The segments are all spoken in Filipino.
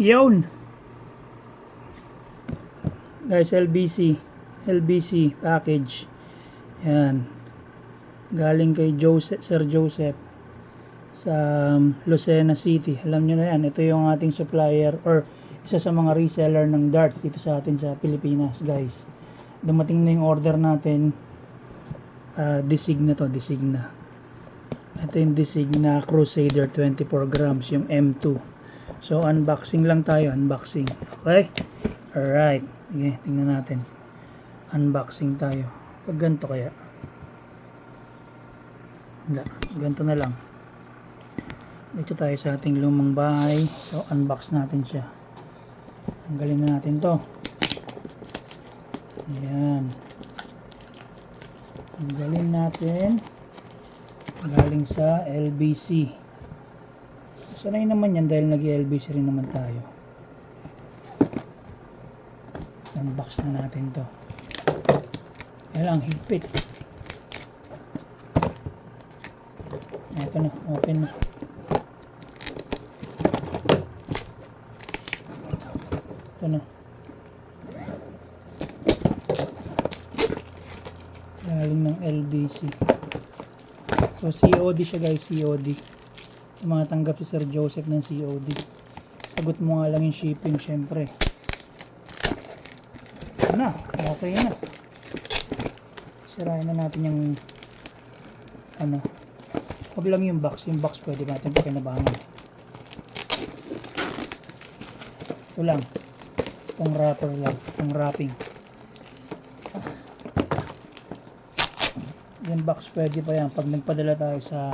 Yun guys, LBC package. Yan, galing kay Sir Joseph sa Lucena City. Alam nyo na yan, ito yung ating supplier or isa sa mga reseller ng darts dito sa atin sa Pilipinas guys. Dumating na yung order natin. Designa to, Designa. Ito yung Designa Crusader 24 grams, yung M2. So unboxing lang tayo, unboxing. Okay? Alright. Okay, tingnan natin. Unboxing tayo. Pag ganito kaya. Wala, ganito na lang. Dito tayo sa ating lumang bahay. So unbox natin siya. Tanggalin na natin to. Ayan. Tanggalin natin. Galing sa LBC. Sanay naman yan dahil nag-LBC rin naman tayo. Unbox na natin to. Kaya lang, higpit. Ito na, open na. Ito na. Galing ng LBC. So COD siya guys, COD. Mga tanggap si Sir Joseph ng COD. Sagot mo nga lang yung shipping syempre. Na, okay na. Sirain na natin yung ano. Huwag lang yung box pwede natin pakinabangan. Ito lang. Itong wrapper lang, itong wrapping. Yung box pwede pa yan pag nagpadala tayo sa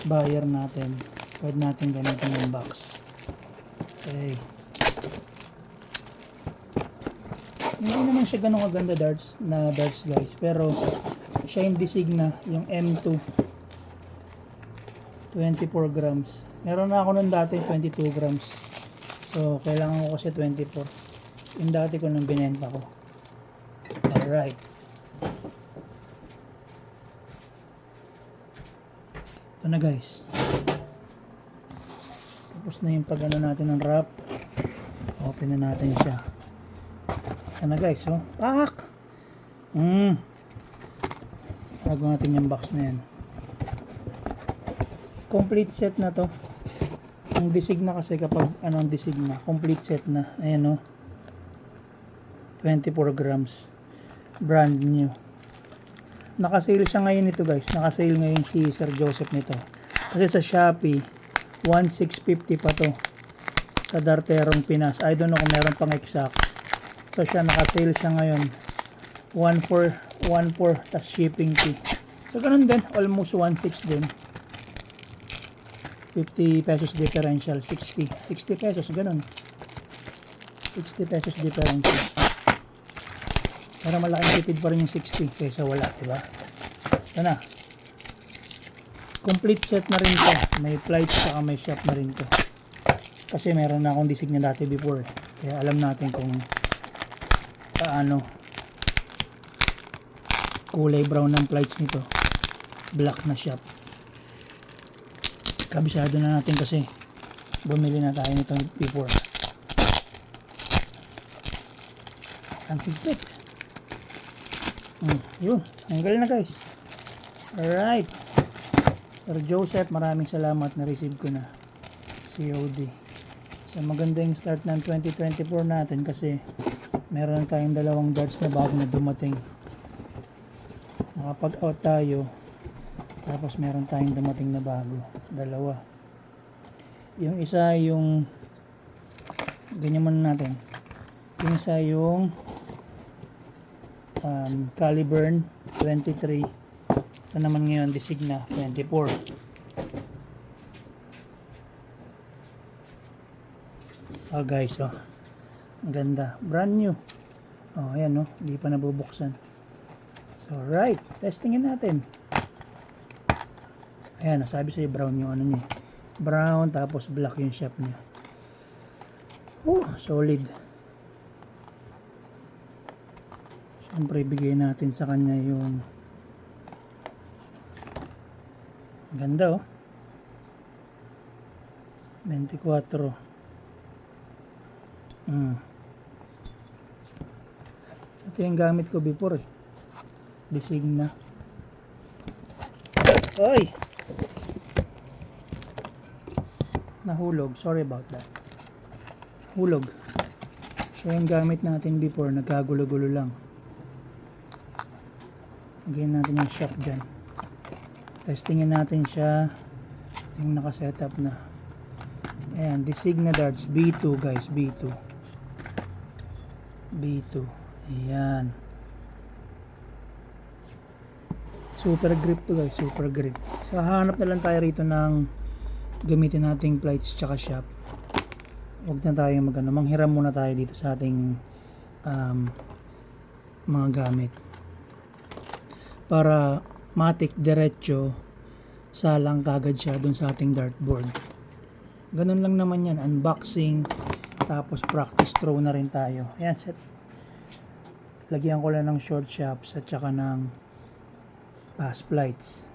buyer natin, pwede natin gamitin yung box. Okay. Hindi naman siya ganun kaganda darts guys, pero siya yung Designa, yung M2 24 grams. Meron na ako nun dati 22 grams, so kailangan ko kasi 24. Yung dati ko nang binenta ko. Alright, ito na guys. Tapos na yung pag ano natin ng wrap. Open na natin siya. Ito na guys, oh. Pak! Tago natin yung box na yan. Complete set na to. Ang Designa kasi kapag ang Designa, complete set na. Ayan, oh. 24 grams. Brand new. Nakasale siya ngayon ito guys. Nakasale ngayon si Sir Joseph nito. Kasi sa Shopee, 1,650 pa to. Sa Darterong Pinas. I don't know kung meron pang exact. So siya nakasale siya ngayon. 1,414 tas shipping fee. So ganun din. Almost 1,600 din. 50 pesos differential. 60 pesos. Ganun. 60 pesos differential. Pero malaking tipid pa rin yung 60 kaysa wala, diba? Ito na. Complete set na rin to. May flights saka may shop na rin to. Kasi meron na akong Designa dati before. Kaya alam natin kung paano. Kulay brown ng flights nito. Black na shop. Kabisado na natin kasi bumili na tayo nito before. Ang higpit. Yun, hanggal na guys. Alright, Sir Joseph, maraming salamat, na-receive ko na COD. So maganda yung start ng 2024 natin kasi meron tayong dalawang darts na bago na dumating. Nakapag out tayo, tapos meron tayong dumating na bago, dalawa. Yung isa yung ganyan man natin, yung isa yung Caliburn 23. Ito naman ngayon Designa 24. Oh guys, oh, ang ganda, brand new. Oh ayan, oh, hindi pa nabubuksan. So right, testingin natin. Ayan, nasabi sa'yo brown yung ano niya, brown tapos black yung shape niya. Solid. Siyempre bigay natin sa kanya yung ganda, oh, 24. Ito yung gamit ko before eh. Designa. Ay! Nahulog. Sorry about that. Hulog. So yung gamit natin before, nagkagulo-gulo lang. Lagyan natin yung shock dyan. Testingin natin siya. Yung nakasetup na. Ayan, Designa darts. B2 guys, B2. B2. Ayan. Super grip to guys, super grip. So hahanap na lang tayo rito ng gamitin nating plates tsaka shop. Huwag na tayo manghiram muna tayo dito sa ating mga gamit. Para matik diretso salang kagad siya dun sa ating dartboard. Ganun lang naman yan, unboxing tapos practice throw na rin tayo. Ayan, set. Lagyan ko lang ng short shops at saka ng pass plates.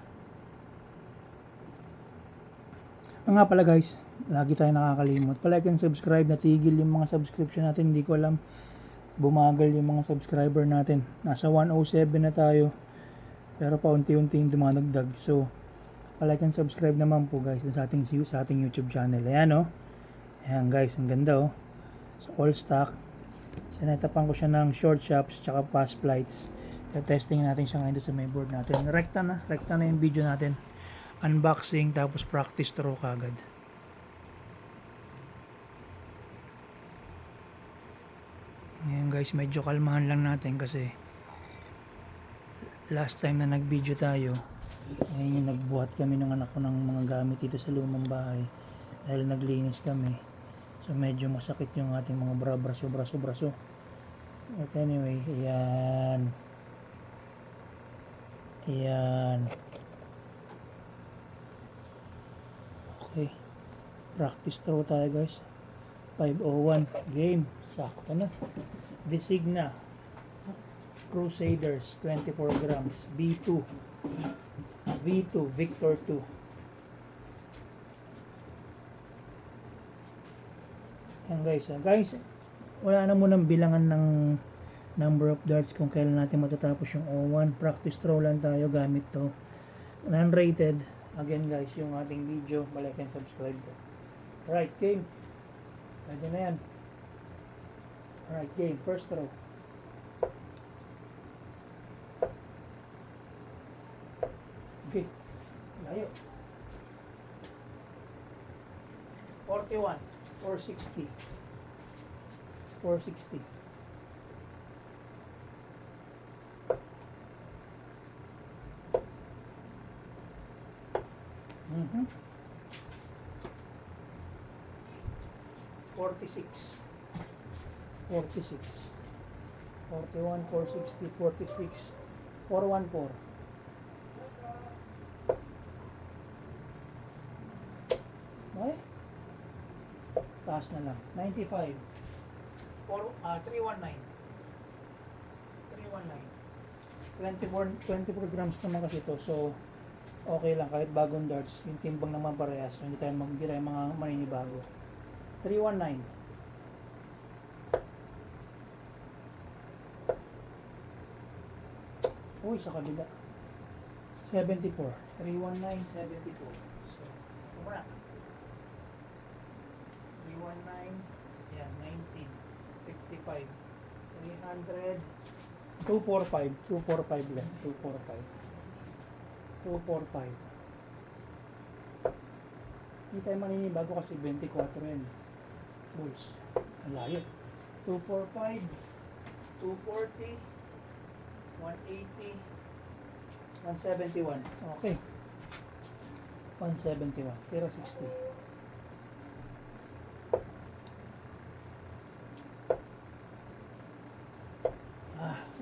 Nga pala guys, lagi tayo nakakalimot. Palike and subscribe, natigil yung mga subscription natin. Hindi ko alam, bumagal yung mga subscriber natin. Nasa 107 na tayo. Pero paunti-unting dumadagdag. So, palike and subscribe naman po guys sa ating YouTube channel. Ayan oh. Ayan guys, ang ganda oh. So, all stock. Sinetapan ko siya ng short shops tsaka pass plates. Testing natin siya ngayon sa mainboard natin. Rekta na yung video natin. Unboxing tapos practice throw kagad. Ngayon guys, medyo kalmahan lang natin kasi last time na nag-video tayo, ngayon yung nagbuhat kami ng anak ko ng mga gamit dito sa lumang bahay dahil naglinis kami. So medyo masakit yung ating mga braso. But anyway, ayan. Okay, practice throw tayo guys. 501 game, sakto na. Designa Crusaders 24 grams B2 V2 Victor 2. Yan guys, wala na munang bilangan ng number of darts kung kailan natin matatapos yung O1. Practice throw lang tayo gamit to. Non-rated. Again guys, yung ating video, like and subscribe po. Alright, game. Pwede na yan. Alright, game. First throw. Okay. Layo. 41. 460. 460. Mm-hmm. 46. 41, 460, 46, 414. Okay? Taas na lang. 95. 319. 24 grams naman kasi ito. So, okay lang. Kahit bagong darts, yung timbang naman parehas. So, hindi tayo mga maninibago. 319. Uy, sa kabila. 74. 319, 74. So, ito muna. 319. Yan, 19. 55. 300. 245. 245 lang. 245. 245. Hindi tayo maninibago kasi 24 yan. Bulls. Ang layo. 245. 240. 180, 171. Okay. 171. Tira 60.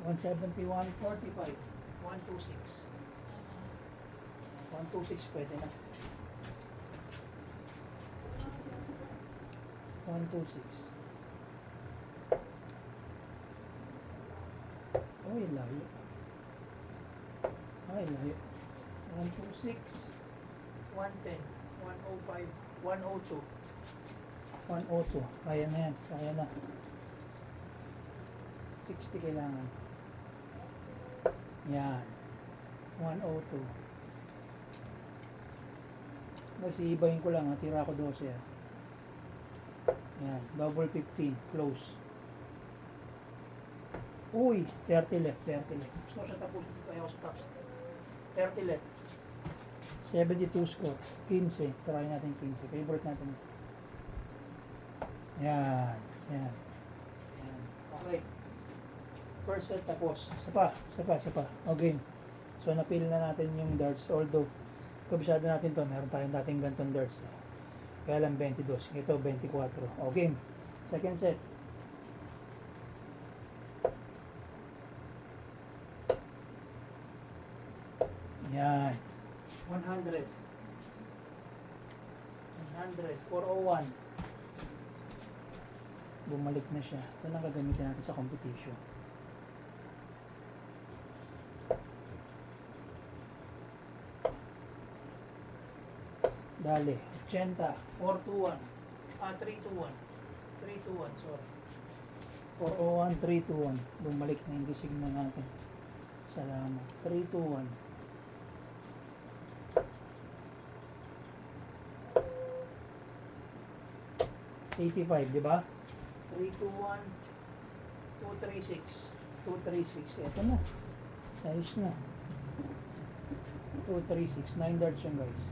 171, 45. 126. 126 pwede na. 126. Ay, layo. Ay, layo. 126, 110, 105, 102. 102. Kaya na yan. Kaya na. 60 kailangan. Yan. 102. Kasi ibahin ko lang. Tira ko 12. Yan. Double 15. Close. Uy! 30 left. 30 left. Gusto ko siya tapos. Kaya ko sa tops. 30 left. 72 score. 15. Try natin 15. Favorite natin. Yan. Yan. Yan. Okay. First set tapos. Sapa. Okay. So napili na natin yung darts. Although, kabisado natin to. Meron tayong dating gantong darts. Kaya lang 22. Ito 24. Okay. Second set. Yan. 100. 401. Bumalik na siya. Ito na gagamitin natin sa competition. Dali. 80. 421. 321. 321, sorry. 401, 321. Bumalik na yung design natin. Salamat. 321. 85, di ba? 321, 236. 236. Ito na. Ayos na. 236. 9 darts yun, guys.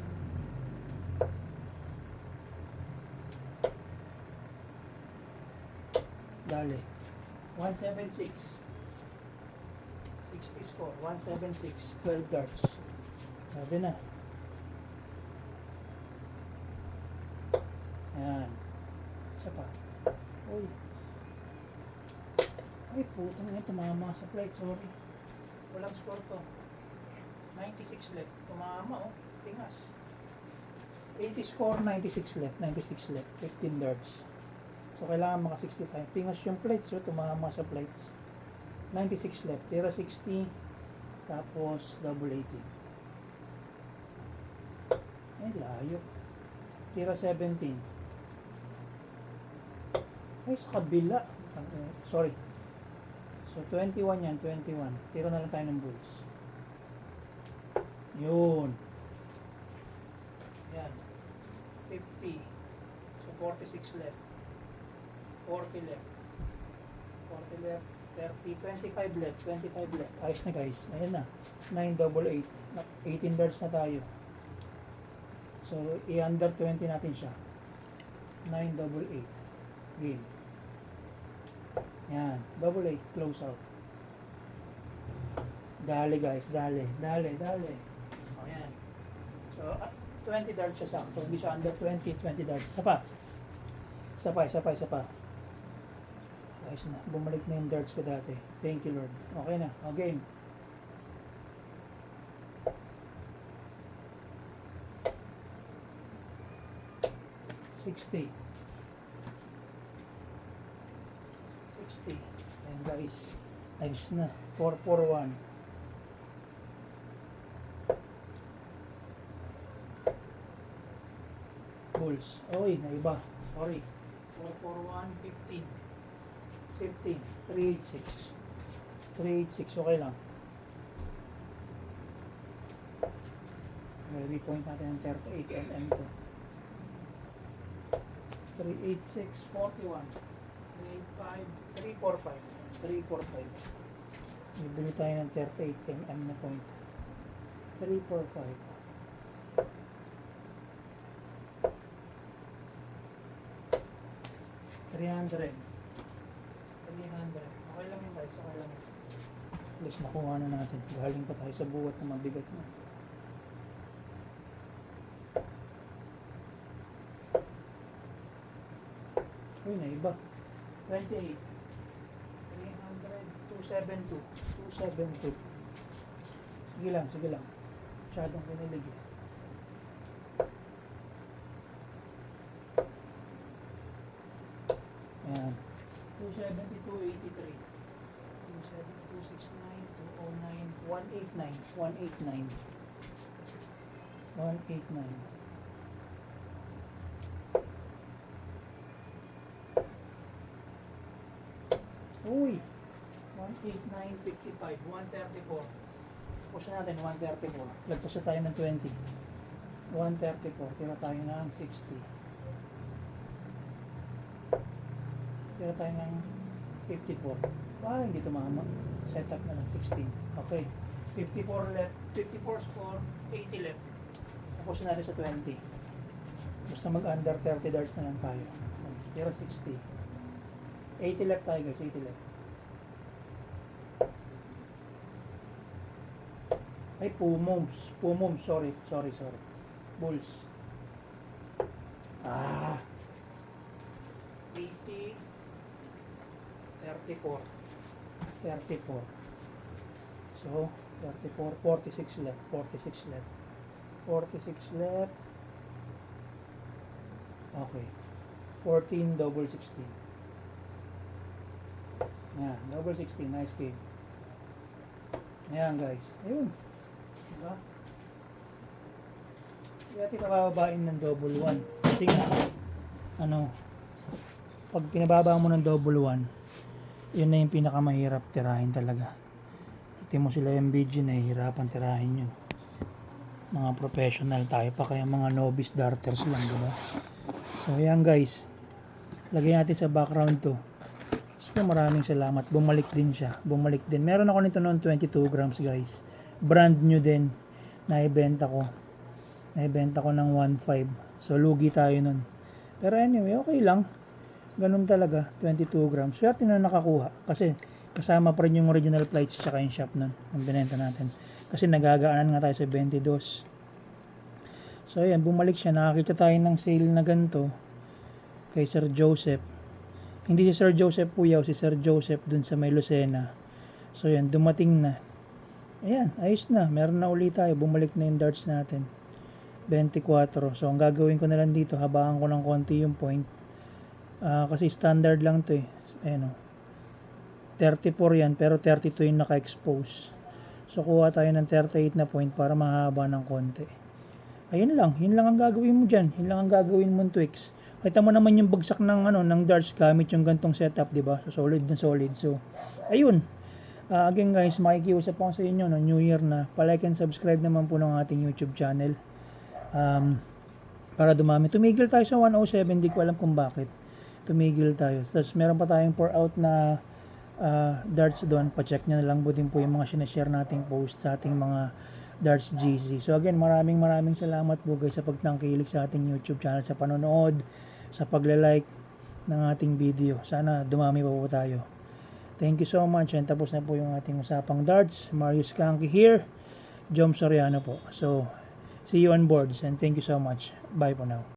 Dali. 176. 60 score. 176. 12 darts. Sabi na. Ayan. Isa pa. Uy. Ay, putang ina. Tumama sa plate. Sorry. Walang score to. 96 left. Tumama, oh. Pingas. 80 score, 96 left. 96 left. 15 darts. So, kailangan maka 65. Pingas yung plates. So, tumama sa plates. 96 left. Tira 60. Tapos, double 80. Ay, layo. Tira 17. Ay, sa kabila. Sorry. So, 21 yan. 21. Tira na lang tayo ng bulls. Yun. Yan. 50. So, 46 left. 40 left. 40 left. 30. 25 left. 25 left. Ayos na, guys. Ayan na. 9 double 8. 18 darts na tayo. So, i-under 20 natin siya. 9 double 8. Game. Yan. Double 8. Close out. Dali, guys. Dali. O, yan. So, 20 darts siya sakto. Hindi siya under 20. 20 darts. Isa pa. Ayos na. Bumalik na yung darts ko dati. Thank you, Lord. Okay na. O, game. $60. Ayan, guys. Ayos na. 441. Bulls. Oy, naiba. Sorry. 441, 15. 386. 386, okay lang. Repoint natin ng 38mm to. 386, 41. 345. Bibili tayo ng 38mm na point. 345. 300. Okay lang yun, guys. Okay lang yun. At least nakuha na natin. Galing pa tayo sa buwat na mabigat na. Uy, naiba. 28. 300. 272. Sige lang. Masyadong pinilig eh. Ayan. 270, 283. 270, 269, 209, 189. 9, 55, 134. Push natin 134. Lagpas na tayo ng 20. 134. Tira tayo ng 60. Tira tayo ng 54. Hindi tumama. Setup na lang 16. Okay. 54 left. 54 score. 80 left. Tapos natin sa 20. Basta mag-under 30 darts na lang tayo. Tira 60. 80 left tayo guys. 80 left. Ay, Pumoms. Sorry. Bulls. 80. 34. So, 34. 46 left. 46 left. Okay. 14 double 16. Ayan, double 16. Nice game. Ayan guys. Ayun. Diba? Hindi natin pababain ng double 1. Kasi nga, pag pinababa mo ng double 1, yun na yung pinakamahirap tirahin talaga. Ito mo sila MBG, nahihirapan tirahin yun. Mga professional tayo pa, kaya mga novice darters lang, diba? So ayan guys, lagay natin sa background to. So maraming salamat, bumalik din. Meron ako nito noon 22 grams guys, brand new din, naibenta ko ng 1.5, so lugi tayo nun. Pero anyway, okay lang, ganun talaga. 22 grams, swerte na nakakuha kasi kasama pa rin yung original plates tsaka yung shop nun ang binenta natin, kasi nagagaanan nga tayo sa 22. So ayan, bumalik siya. Nakakita tayo ng sale na ganito kay Sir Joseph. Hindi si Sir Joseph Puyaw, si Sir Joseph dun sa may Lucena. So ayan, dumating na. Ayan, ayos na. Meron na ulit tayo. Bumalik na yung darts natin. 24. So ang gagawin ko na lang dito, habaan ko ng konti yung point. Kasi standard lang to eh. Ayan o. 34 yan, pero 32 yung naka-expose. So kuha tayo ng 38 na point para mahaba ng konti. Ayun lang, yun lang ang gagawin mo dyan. Yun lang ang gagawin mo tweaks. Kita mo naman yung bagsak ng darts gamit yung gantong setup, di ba? So, solid na solid. So, ayun. Again guys, makikiusap ako sa inyo no, New Year na. Palike and subscribe naman po ng ating YouTube channel. Para dumami. Tumigil tayo sa 107, di ko alam kung bakit. Tumigil tayo. Tapos meron pa tayong pour out na darts doon. Pa-check nyo na lang po din po yung mga sinashare nating post sa ating mga Darts GZ. So again, maraming salamat po guys sa pagtangkilik sa ating YouTube channel, sa panonood, sa pagla-like ng ating video. Sana dumami pa po tayo. Thank you so much, and tapos na po yung ating usapang darts. Marius Kanki here. Jom Soriano po. So, see you on boards, and thank you so much. Bye for now.